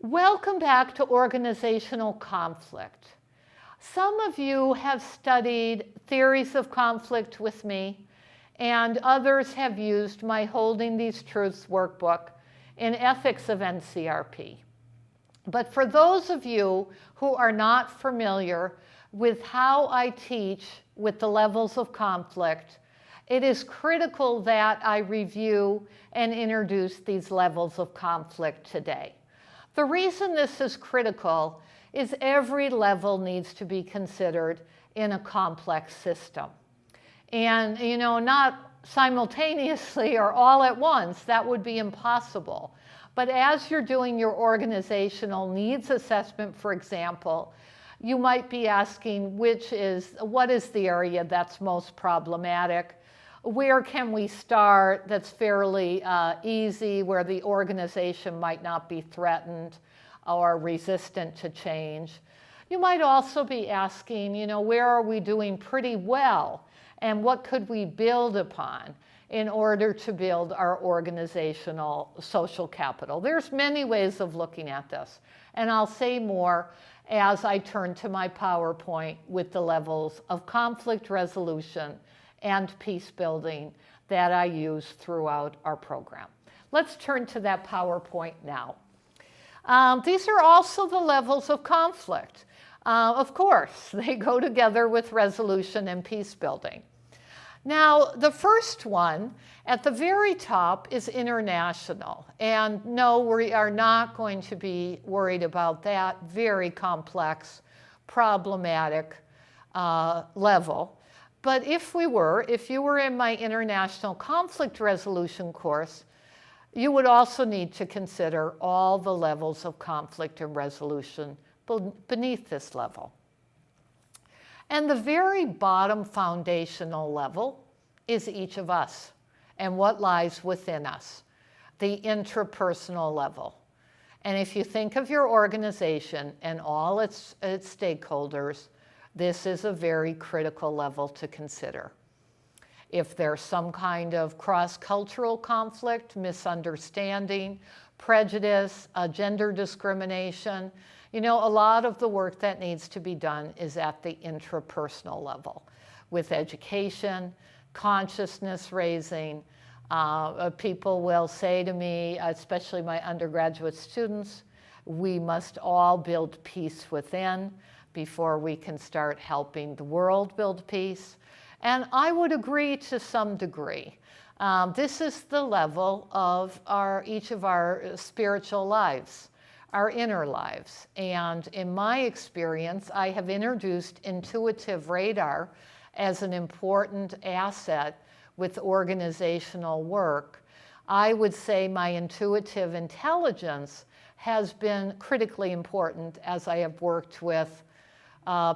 Welcome back to organizational conflict. Some of you have studied theories of conflict with me, and others have used my Holding These Truths workbook in Ethics of NCRP. But for those of you who are not familiar with how I teach with the levels of conflict, it is critical that I review and introduce these levels of conflict today. The reason this is critical is every level needs to be considered in a complex system. And, not simultaneously or all at once, that would be impossible. But as you're doing your organizational needs assessment, for example, you might be asking what is the area that's most problematic? Where can we start that's fairly easy, where the organization might not be threatened or resistant to change? You might also be asking, where are we doing pretty well, and what could we build upon in order to build our organizational social capital? There's many ways of looking at this, and I'll say more as I turn to my PowerPoint with the levels of conflict resolution and peace building that I use throughout our program. Let's turn to that PowerPoint now. These are also the levels of conflict. Of course, they go together with resolution and peace building. Now, the first one at the very top is international. And no, we are not going to be worried about that very complex, problematic level. But if you were in my international conflict resolution course, you would also need to consider all the levels of conflict and resolution beneath this level. And the very bottom foundational level is each of us and what lies within us, the interpersonal level. And if you think of your organization and all its stakeholders, this is a very critical level to consider. If there's some kind of cross-cultural conflict, misunderstanding, prejudice, gender discrimination, a lot of the work that needs to be done is at the intrapersonal level with education, consciousness raising. People will say to me, especially my undergraduate students, we must all build peace within before we can start helping the world build peace. And I would agree to some degree. This is the level of each of our spiritual lives, our inner lives. And in my experience, I have introduced intuitive radar as an important asset with organizational work. I would say my intuitive intelligence has been critically important as I have worked with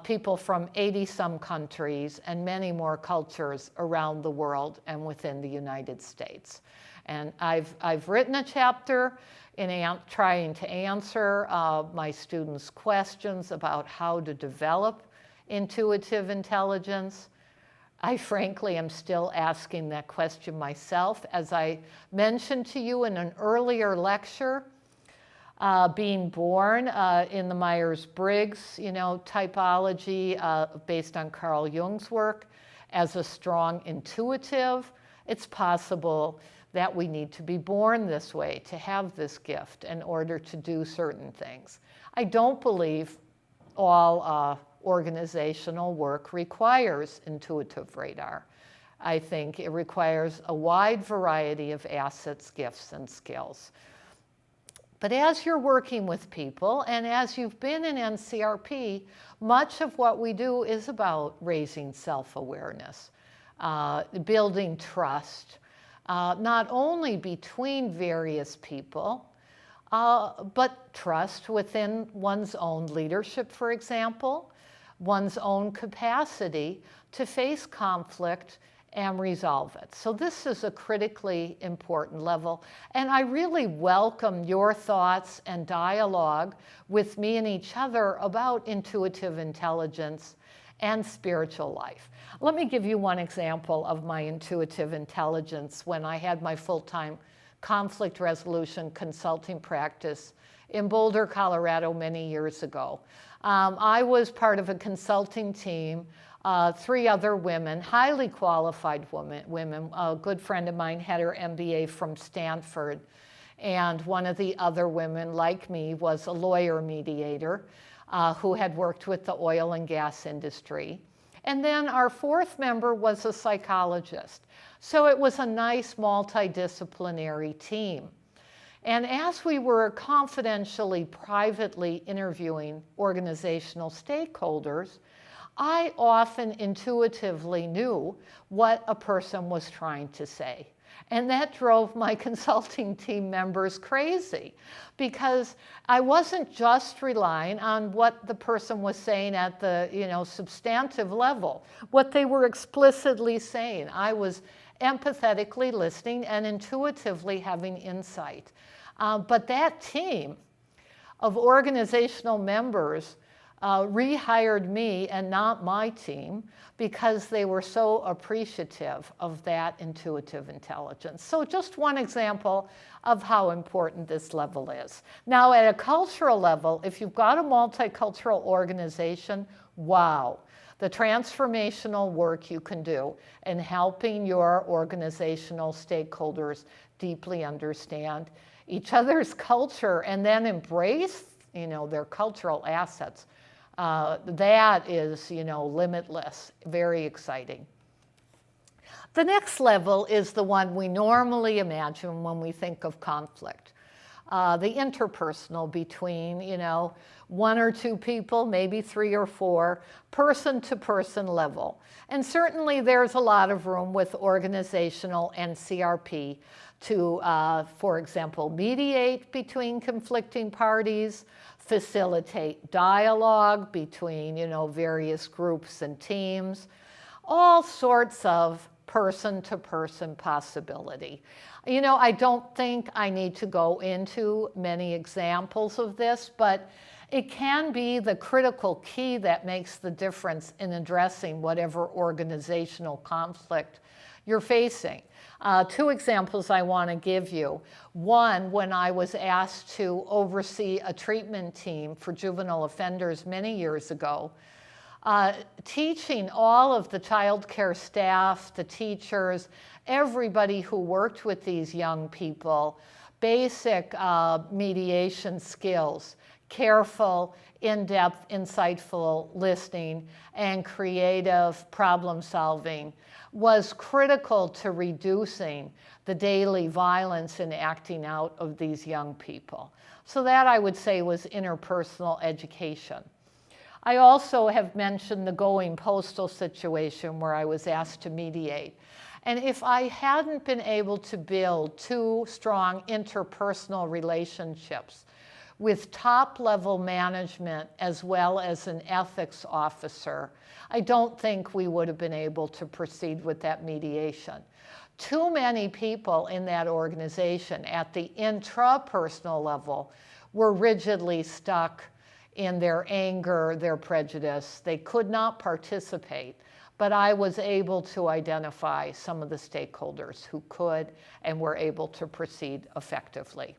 people from 80-some countries and many more cultures around the world and within the United States. And I've written a chapter in trying to answer my students' questions about how to develop intuitive intelligence. I frankly am still asking that question myself. As I mentioned to you in an earlier lecture, being born in the Myers-Briggs, typology based on Carl Jung's work as a strong intuitive, it's possible that we need to be born this way, to have this gift in order to do certain things. I don't believe all organizational work requires intuitive radar. I think it requires a wide variety of assets, gifts, and skills. But as you're working with people, and as you've been in NCRP, much of what we do is about raising self-awareness, building trust, not only between various people, but trust within one's own leadership, for example, one's own capacity to face conflict and resolve it. So this is a critically important level. And I really welcome your thoughts and dialogue with me and each other about intuitive intelligence and spiritual life. Let me give you one example of my intuitive intelligence when I had my full-time conflict resolution consulting practice in Boulder, Colorado many years ago. I was part of a consulting team, 3 other women, highly qualified women. A good friend of mine had her MBA from Stanford, and one of the other women, like me, was a lawyer mediator who had worked with the oil and gas industry. And then our 4th member was a psychologist. So it was a nice multidisciplinary team. And as we were confidentially, privately interviewing organizational stakeholders, I often intuitively knew what a person was trying to say. And that drove my consulting team members crazy, because I wasn't just relying on what the person was saying at the substantive level, what they were explicitly saying. I was empathetically listening and intuitively having insight. But that team of organizational members rehired me and not my team because they were so appreciative of that intuitive intelligence. So just one example of how important this level is. Now, at a cultural level, if you've got a multicultural organization, wow, the transformational work you can do in helping your organizational stakeholders deeply understand each other's culture and then embrace, their cultural assets. That is, limitless, very exciting. The next level is the one we normally imagine when we think of conflict. The interpersonal between, 1 or 2 people, maybe 3 or 4, person-to-person level. And certainly there's a lot of room with organizational NCRP to, for example, mediate between conflicting parties, facilitate dialogue between, various groups and teams, all sorts of person-to-person possibility. I don't think I need to go into many examples of this, but it can be the critical key that makes the difference in addressing whatever organizational conflict you're facing. 2 examples I want to give you. One, when I was asked to oversee a treatment team for juvenile offenders many years ago, teaching all of the child care staff, the teachers, everybody who worked with these young people, basic mediation skills, careful, in-depth, insightful listening, and creative problem solving was critical to reducing the daily violence and acting out of these young people. So that, I would say, was interpersonal education. I also have mentioned the going postal situation where I was asked to mediate. And if I hadn't been able to build 2 strong interpersonal relationships with top-level management as well as an ethics officer, I don't think we would have been able to proceed with that mediation. Too many people in that organization at the intrapersonal level were rigidly stuck in their anger, their prejudice. They could not participate, but I was able to identify some of the stakeholders who could and were able to proceed effectively.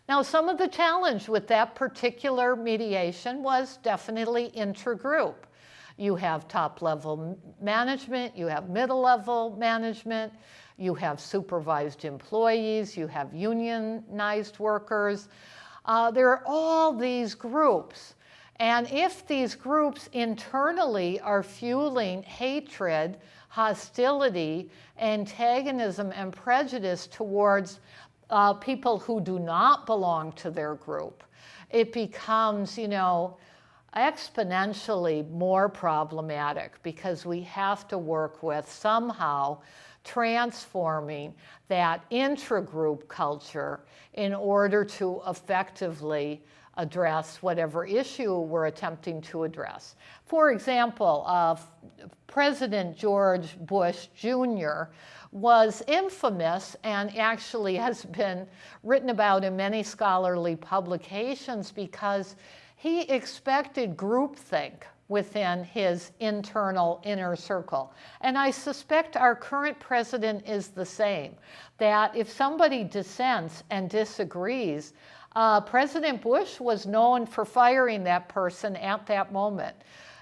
Now, some of the challenge with that particular mediation was definitely intergroup. You have top-level management, you have middle-level management, you have supervised employees, you have unionized workers. There are all these groups. And if these groups internally are fueling hatred, hostility, antagonism, and prejudice towards people who do not belong to their group, it becomes, exponentially more problematic, because we have to work with somehow transforming that intragroup culture in order to effectively address whatever issue we're attempting to address. For example, President George Bush Jr. was infamous and actually has been written about in many scholarly publications because he expected groupthink within his internal inner circle. And I suspect our current president is the same, that if somebody dissents and disagrees, President Bush was known for firing that person at that moment.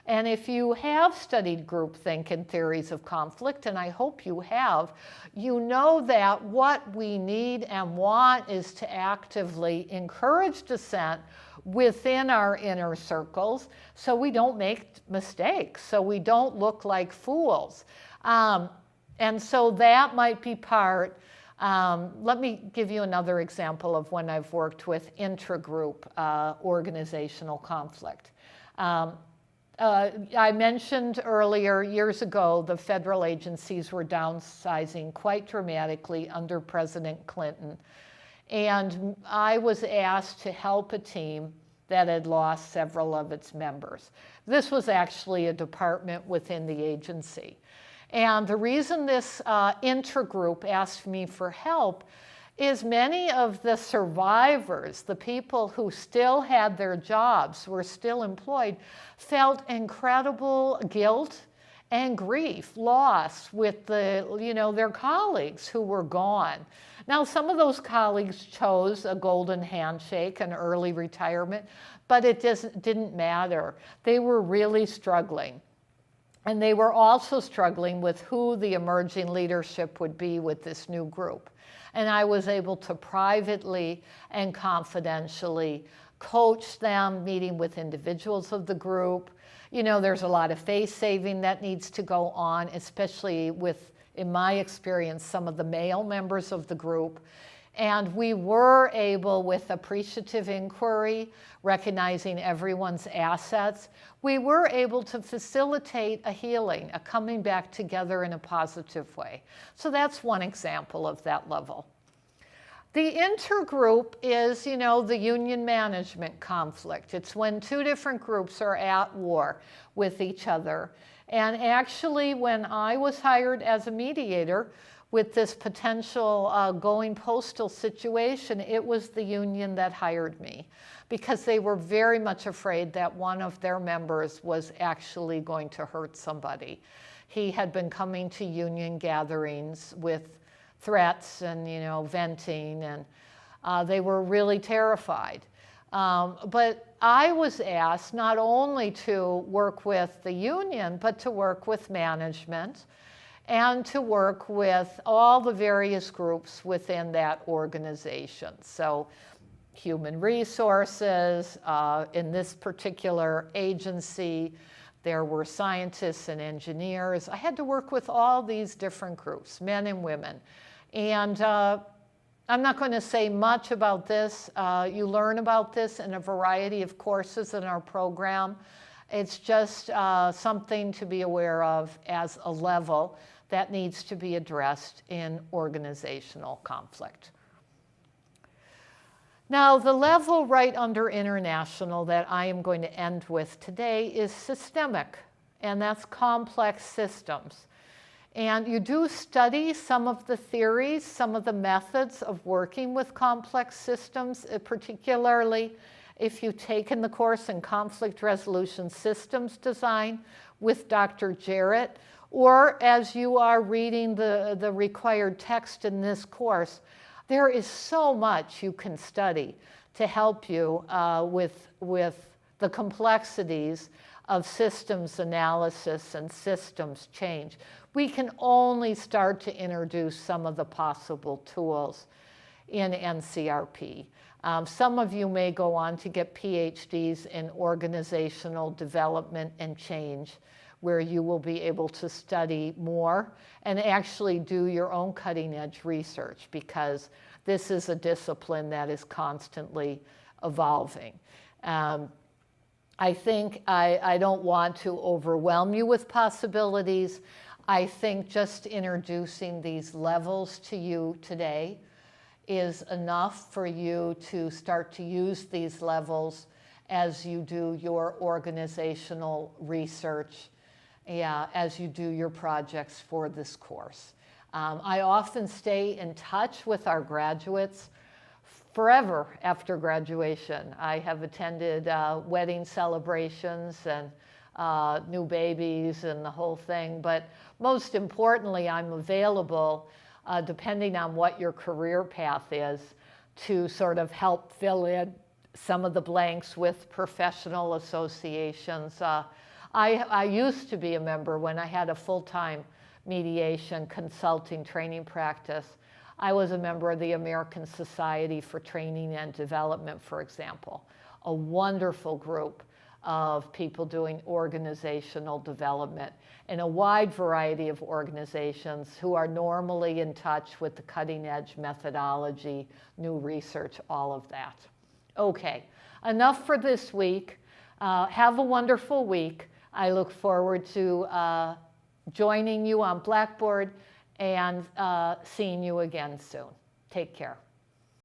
And if you have studied groupthink and theories of conflict, and I hope you have, you know that what we need and want is to actively encourage dissent within our inner circles so we don't make mistakes, so we don't look like fools. And so that might be part. Let me give you another example of when I've worked with intragroup organizational conflict. I mentioned earlier, years ago, the federal agencies were downsizing quite dramatically under President Clinton. And I was asked to help a team that had lost several of its members. This was actually a department within the agency. And the reason this intergroup asked me for help is many of the survivors, the people who still had their jobs, were still employed, felt incredible guilt and grief, loss with their colleagues who were gone. Now, some of those colleagues chose a golden handshake, an early retirement, but it didn't matter. They were really struggling. And they were also struggling with who the emerging leadership would be with this new group. And I was able to privately and confidentially coach them, meeting with individuals of the group. There's a lot of face saving that needs to go on, especially with, in my experience, some of the male members of the group. And we were able, with appreciative inquiry, recognizing everyone's assets, we were able to facilitate a healing, a coming back together in a positive way. So that's one example of that level. The intergroup is, the union management conflict. It's when two different groups are at war with each other. And actually, when I was hired as a mediator, with this potential going postal situation, it was the union that hired me because they were very much afraid that one of their members was actually going to hurt somebody. He had been coming to union gatherings with threats and, venting, and they were really terrified. But I was asked not only to work with the union, but to work with management and to work with all the various groups within that organization. So human resources, in this particular agency, there were scientists and engineers. I had to work with all these different groups, men and women. And I'm not going to say much about this. You learn about this in a variety of courses in our program. It's just something to be aware of as a level that needs to be addressed in organizational conflict. Now, the level right under international that I am going to end with today is systemic, and that's complex systems. And you do study some of the theories, some of the methods of working with complex systems, particularly if you've taken the course in conflict resolution systems design with Dr. Jarrett, or as you are reading the required text in this course. There is so much you can study to help you with the complexities of systems analysis and systems change. We can only start to introduce some of the possible tools in NCRP. Some of you may go on to get PhDs in organizational development and change, where you will be able to study more and actually do your own cutting-edge research, because this is a discipline that is constantly evolving. I think I don't want to overwhelm you with possibilities. I think just introducing these levels to you today is enough for you to start to use these levels as you do your organizational research, as you do your projects for this course. I often stay in touch with our graduates forever after graduation. I have attended wedding celebrations and new babies and the whole thing, but most importantly, I'm available, depending on what your career path is, to sort of help fill in some of the blanks with professional associations. I used to be a member when I had a full-time mediation consulting training practice. I was a member of the American Society for Training and Development, for example, a wonderful group of people doing organizational development in a wide variety of organizations who are normally in touch with the cutting edge methodology, new research, all of that. Okay, enough for this week. Have a wonderful week. I look forward to joining you on Blackboard and seeing you again soon. Take care.